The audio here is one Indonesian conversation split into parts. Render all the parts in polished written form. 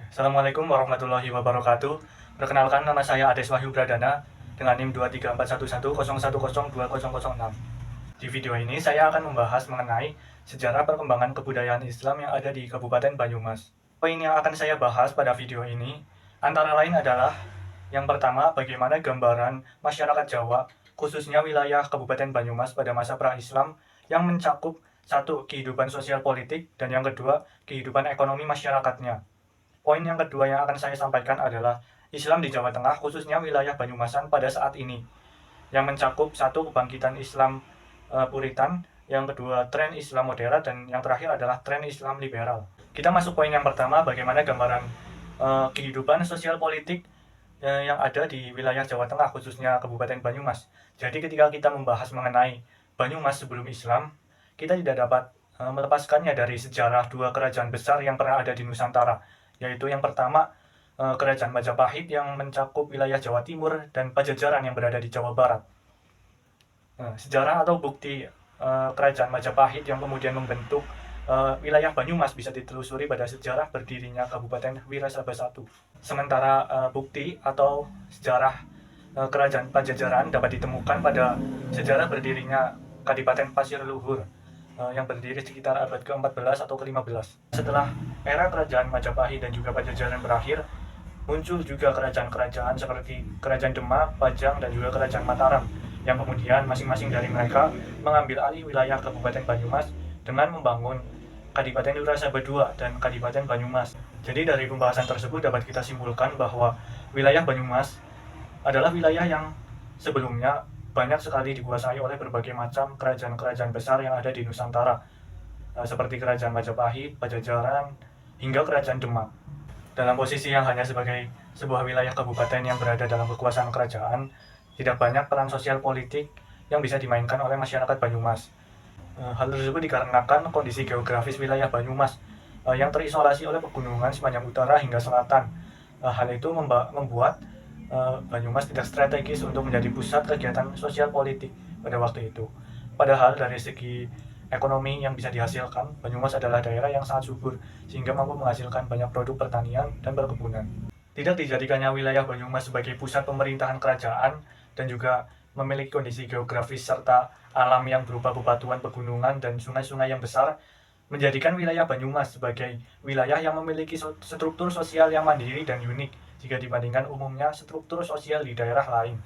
Assalamualaikum warahmatullahi wabarakatuh. Perkenalkan, nama saya Ades Wahyu Pradana dengan NIM 2341101020006. Di video ini saya akan membahas mengenai sejarah perkembangan kebudayaan Islam yang ada di Kabupaten Banyumas. Poin yang akan saya bahas pada video ini antara lain adalah yang pertama, bagaimana gambaran masyarakat Jawa, khususnya wilayah Kabupaten Banyumas pada masa pra-Islam yang mencakup satu, kehidupan sosial politik, dan yang kedua, kehidupan ekonomi masyarakatnya. Poin yang kedua yang akan saya sampaikan adalah Islam di Jawa Tengah, khususnya wilayah Banyumasan pada saat ini, yang mencakup satu, kebangkitan Islam Puritan, yang kedua tren Islam modern, dan yang terakhir adalah tren Islam liberal. Kita masuk poin yang pertama, bagaimana gambaran kehidupan sosial politik yang ada di wilayah Jawa Tengah, khususnya Kabupaten Banyumas. Jadi ketika kita membahas mengenai Banyumas sebelum Islam, kita tidak dapat melepaskannya dari sejarah dua kerajaan besar yang pernah ada di Nusantara, yaitu yang pertama Kerajaan Majapahit yang mencakup wilayah Jawa Timur dan Pajajaran yang berada di Jawa Barat. Sejarah atau bukti Kerajaan Majapahit yang kemudian membentuk wilayah Banyumas bisa ditelusuri pada sejarah berdirinya Kabupaten Wirasaba I. Sementara bukti atau sejarah Kerajaan Pajajaran dapat ditemukan pada sejarah berdirinya Kadipaten Pasir Luhur yang berdiri sekitar abad ke-14 atau ke-15. Setelah era Kerajaan Majapahit dan juga Pajajaran berakhir, muncul juga kerajaan-kerajaan seperti Kerajaan Demak, Pajang, dan juga Kerajaan Mataram, yang kemudian masing-masing dari mereka mengambil alih wilayah Kabupaten Banyumas dengan membangun Kadipaten Wirasaba II dan Kadipaten Banyumas. Jadi dari pembahasan tersebut dapat kita simpulkan bahwa wilayah Banyumas adalah wilayah yang sebelumnya banyak sekali dikuasai oleh berbagai macam kerajaan-kerajaan besar yang ada di Nusantara, seperti Kerajaan Majapahit, Pajajaran, hingga Kerajaan Demak. Dalam posisi yang hanya sebagai sebuah wilayah kabupaten yang berada dalam kekuasaan kerajaan, tidak banyak peran sosial politik yang bisa dimainkan oleh masyarakat Banyumas. Hal tersebut dikarenakan kondisi geografis wilayah Banyumas yang terisolasi oleh pegunungan sepanjang utara hingga selatan. Hal itu membuat Banyumas tidak strategis untuk menjadi pusat kegiatan sosial politik pada waktu itu. Padahal dari segi ekonomi yang bisa dihasilkan, Banyumas adalah daerah yang sangat subur sehingga mampu menghasilkan banyak produk pertanian dan perkebunan. Tidak dijadikannya wilayah Banyumas sebagai pusat pemerintahan kerajaan dan juga memiliki kondisi geografis serta alam yang berupa bebatuan, pegunungan, dan sungai-sungai yang besar, menjadikan wilayah Banyumas sebagai wilayah yang memiliki struktur sosial yang mandiri dan unik jika dibandingkan umumnya struktur sosial di daerah lain.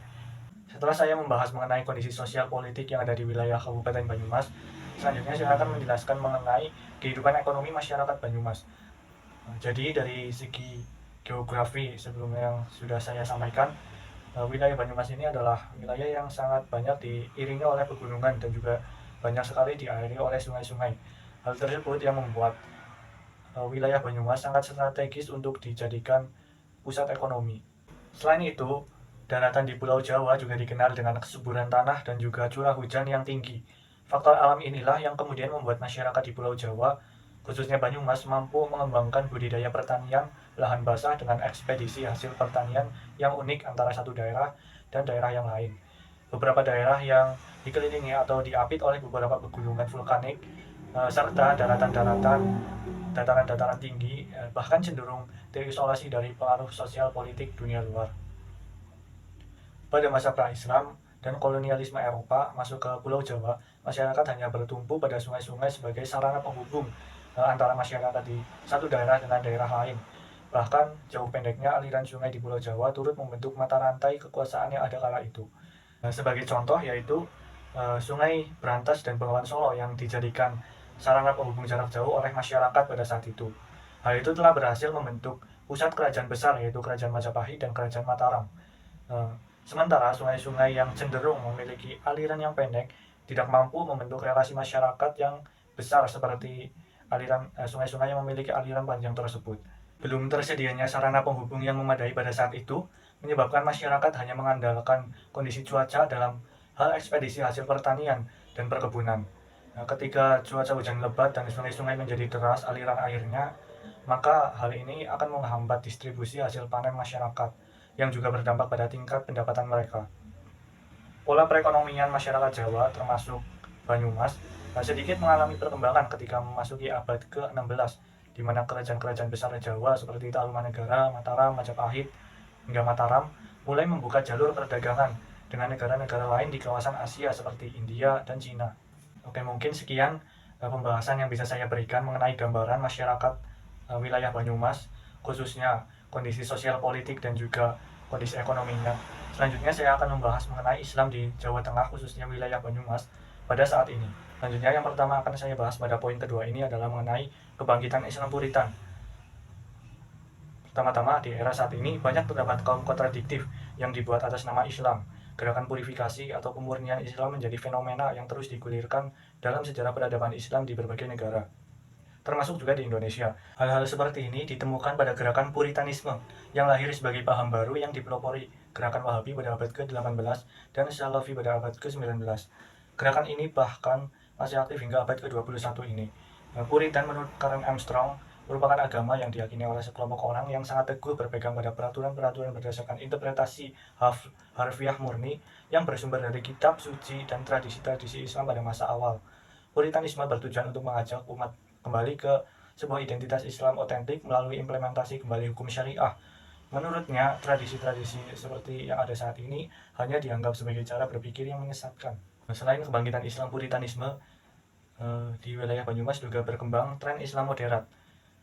Setelah saya membahas mengenai kondisi sosial politik yang ada di wilayah Kabupaten Banyumas, selanjutnya saya akan menjelaskan mengenai kehidupan ekonomi masyarakat Banyumas. Jadi dari segi geografi sebelumnya yang sudah saya sampaikan, wilayah Banyumas ini adalah wilayah yang sangat banyak diiringi oleh pegunungan dan juga banyak sekali diairi oleh sungai-sungai. Hal tersebut yang membuat wilayah Banyumas sangat strategis untuk dijadikan pusat ekonomi. Selain itu, daratan di Pulau Jawa juga dikenal dengan kesuburan tanah dan juga curah hujan yang tinggi. Faktor alam inilah yang kemudian membuat masyarakat di Pulau Jawa, khususnya Banyumas, mampu mengembangkan budidaya pertanian lahan basah dengan ekspedisi hasil pertanian yang unik antara satu daerah dan daerah yang lain. Beberapa daerah yang dikelilingi atau diapit oleh beberapa pegunungan vulkanik, serta dataran-dataran tinggi, bahkan cenderung terisolasi dari pengaruh sosial politik dunia luar. Pada masa pra-Islam dan kolonialisme Eropa masuk ke Pulau Jawa, masyarakat hanya bertumpu pada sungai-sungai sebagai sarana penghubung antara masyarakat di satu daerah dengan daerah lain. Bahkan jauh pendeknya aliran sungai di Pulau Jawa turut membentuk mata rantai kekuasaan yang ada kala itu. Sebagai contoh yaitu Sungai Brantas dan Bengawan Solo yang dijadikan sarana penghubung jarak jauh oleh masyarakat pada saat itu. Hal itu telah berhasil membentuk pusat kerajaan besar yaitu Kerajaan Majapahit dan Kerajaan Mataram. Sementara sungai-sungai yang cenderung memiliki aliran yang pendek tidak mampu membentuk relasi masyarakat yang besar seperti sungai-sungai yang memiliki aliran panjang tersebut. Belum tersedianya sarana penghubung yang memadai pada saat itu menyebabkan masyarakat hanya mengandalkan kondisi cuaca dalam hal ekspedisi hasil pertanian dan perkebunan. Ketika cuaca hujan lebat dan sungai-sungai menjadi deras aliran airnya, maka hal ini akan menghambat distribusi hasil panen masyarakat, yang juga berdampak pada tingkat pendapatan mereka. Pola perekonomian masyarakat Jawa, termasuk Banyumas, sedikit mengalami perkembangan ketika memasuki abad ke-16, di mana kerajaan-kerajaan besar Jawa seperti Tarumanegara, Mataram, Majapahit, hingga Mataram mulai membuka jalur perdagangan dengan negara-negara lain di kawasan Asia seperti India dan Cina. Oke, mungkin sekian pembahasan yang bisa saya berikan mengenai gambaran masyarakat wilayah Banyumas, khususnya kondisi sosial politik dan juga kondisi ekonominya. Selanjutnya saya akan membahas mengenai Islam di Jawa Tengah, khususnya wilayah Banyumas pada saat ini. Selanjutnya yang pertama akan saya bahas pada poin kedua ini adalah mengenai kebangkitan Islam Puritan. Pertama-tama, di era saat ini banyak terdapat kaum kontradiktif yang dibuat atas nama Islam. Gerakan purifikasi atau pemurnian Islam menjadi fenomena yang terus digulirkan dalam sejarah peradaban Islam di berbagai negara, termasuk juga di Indonesia. Hal-hal seperti ini ditemukan pada gerakan Puritanisme yang lahir sebagai paham baru yang dipelopori gerakan Wahabi pada abad ke-18 dan Salafi pada abad ke-19. Gerakan ini bahkan masih aktif hingga abad ke-21 ini. Puritan menurut Karen Armstrong merupakan agama yang diyakini oleh sekelompok orang yang sangat teguh berpegang pada peraturan-peraturan berdasarkan interpretasi harfiah murni yang bersumber dari kitab suci dan tradisi-tradisi Islam pada masa awal. Puritanisme bertujuan untuk mengajak umat kembali ke sebuah identitas Islam otentik melalui implementasi kembali hukum syariah. Menurutnya, tradisi-tradisi seperti yang ada saat ini hanya dianggap sebagai cara berpikir yang menyesatkan. Selain kebangkitan Islam Puritanisme, di wilayah Banyumas juga berkembang tren Islam moderat,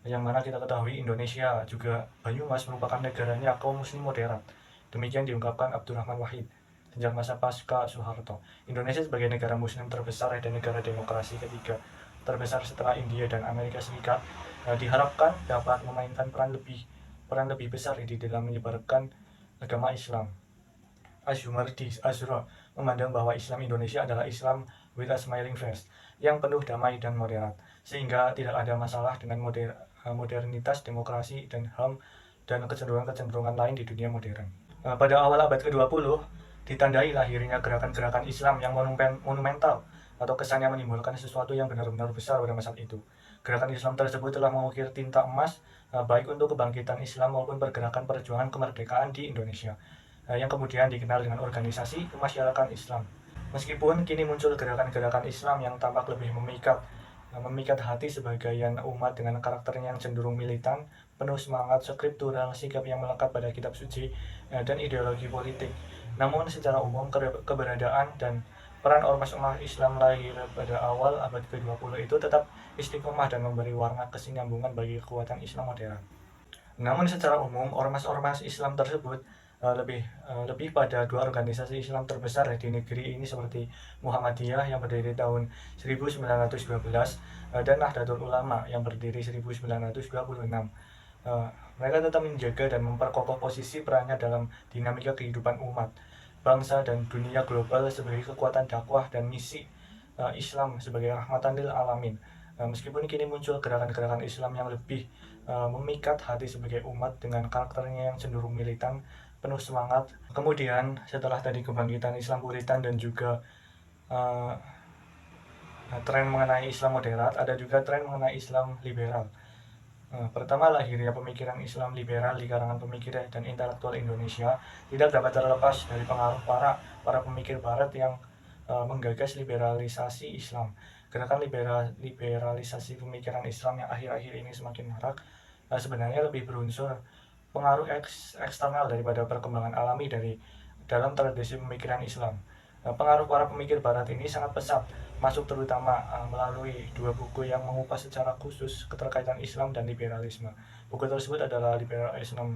yang mana kita ketahui Indonesia juga Banyumas merupakan negaranya kaum muslim moderat. Demikian diungkapkan Abdurrahman Wahid sejak masa pasca Soeharto. Indonesia sebagai negara muslim terbesar dan negara demokrasi ketiga terbesar setelah India dan Amerika Serikat diharapkan dapat memainkan peran lebih besar di dalam menyebarkan agama Islam. Asyumardi Azra memandang bahwa Islam Indonesia adalah Islam with a smiling face yang penuh damai dan moderat, sehingga tidak ada masalah dengan modernitas, demokrasi, dan HAM dan kecenderungan-kecenderungan lain di dunia modern. Pada awal abad ke-20, ditandai lahirnya gerakan-gerakan Islam yang monumental atau kesannya menimbulkan sesuatu yang benar-benar besar pada masa itu. Gerakan Islam tersebut telah mengukir tinta emas baik untuk kebangkitan Islam maupun pergerakan perjuangan kemerdekaan di Indonesia, yang kemudian dikenal dengan organisasi kemasyarakatan Islam. Meskipun kini muncul gerakan-gerakan Islam yang tampak lebih memikat hati sebagian umat dengan karakternya yang cenderung militan, penuh semangat skriptural, sikap yang melekat pada kitab suci, dan ideologi politik. Namun secara umum keberadaan dan peran ormas-ormas Islam lahir pada awal abad ke-20 itu tetap istiqomah dan memberi warna kesinambungan bagi kekuatan Islam modern. Namun secara umum ormas-ormas Islam tersebut lebih pada dua organisasi Islam terbesar di negeri ini seperti Muhammadiyah yang berdiri tahun 1912 dan Nahdlatul Ulama yang berdiri 1926. Mereka tetap menjaga dan memperkokoh posisi perannya dalam dinamika kehidupan umat, bangsa dan dunia global sebagai kekuatan dakwah dan misi Islam sebagai rahmatan lil alamin. Meskipun kini muncul gerakan-gerakan Islam yang lebih memikat hati sebagai umat dengan karakternya yang cenderung militan, penuh semangat. Kemudian setelah tadi kebangkitan Islam Puritan dan juga tren mengenai Islam moderat, ada juga tren mengenai Islam liberal. Pertama, lahirnya pemikiran Islam liberal di kalangan pemikir dan intelektual Indonesia tidak dapat terlepas dari pengaruh para pemikir Barat yang menggagas liberalisasi Islam. Gerakan liberalisasi pemikiran Islam yang akhir-akhir ini semakin marak sebenarnya lebih berunsur pengaruh eksternal daripada perkembangan alami dari dalam tradisi pemikiran Islam. Pengaruh para pemikir Barat ini sangat pesat masuk terutama melalui dua buku yang mengupas secara khusus keterkaitan Islam dan liberalisme. Buku tersebut adalah Liberalism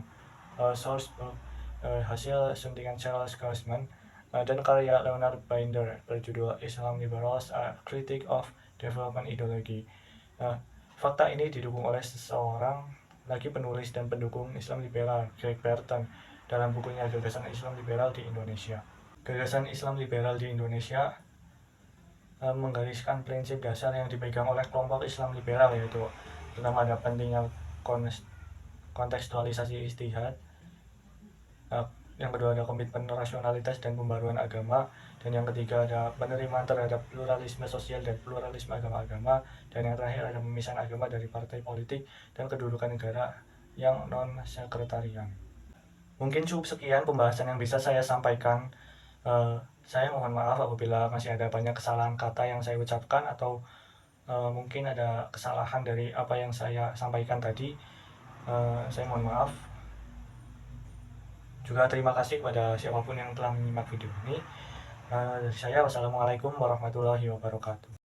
Source Book hasil suntingan Charles Grossman dan karya Leonard Binder berjudul Islam Liberals: A Critique of Development Ideology. Fakta ini didukung oleh seseorang lagi penulis dan pendukung Islam liberal, Greg Burton, dalam bukunya Gagasan Islam Liberal di Indonesia. Gagasan Islam Liberal di Indonesia menggariskan prinsip dasar yang dipegang oleh kelompok Islam liberal, yaitu pertama ada pentingnya kontekstualisasi ijtihad, yang kedua ada komitmen rasionalitas dan pembaruan agama, dan yang ketiga ada penerimaan terhadap pluralisme sosial dan pluralisme agama-agama, dan yang terakhir ada pemisahan agama dari partai politik dan kedudukan negara yang non-sekretarian. Mungkin cukup sekian pembahasan yang bisa saya sampaikan. Saya mohon maaf apabila masih ada banyak kesalahan kata yang saya ucapkan atau mungkin ada kesalahan dari apa yang saya sampaikan tadi. Saya mohon maaf. Juga terima kasih kepada siapapun yang telah menyimak video ini. Saya wassalamualaikum warahmatullahi wabarakatuh.